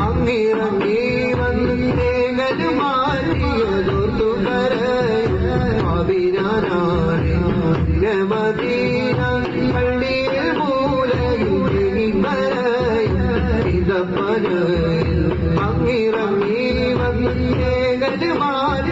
അങ്ങിറങ്ങി വന്ന് തേങ്ങൽ മാറ്റിയതൊത്തു കരയാനാണ് മദീന പള്ളിയിൽ മൂലയിൽ ഇതപ്പന അങ്ങിറങ്ങി വന്ന് തേങ്ങൽ മാറ്റി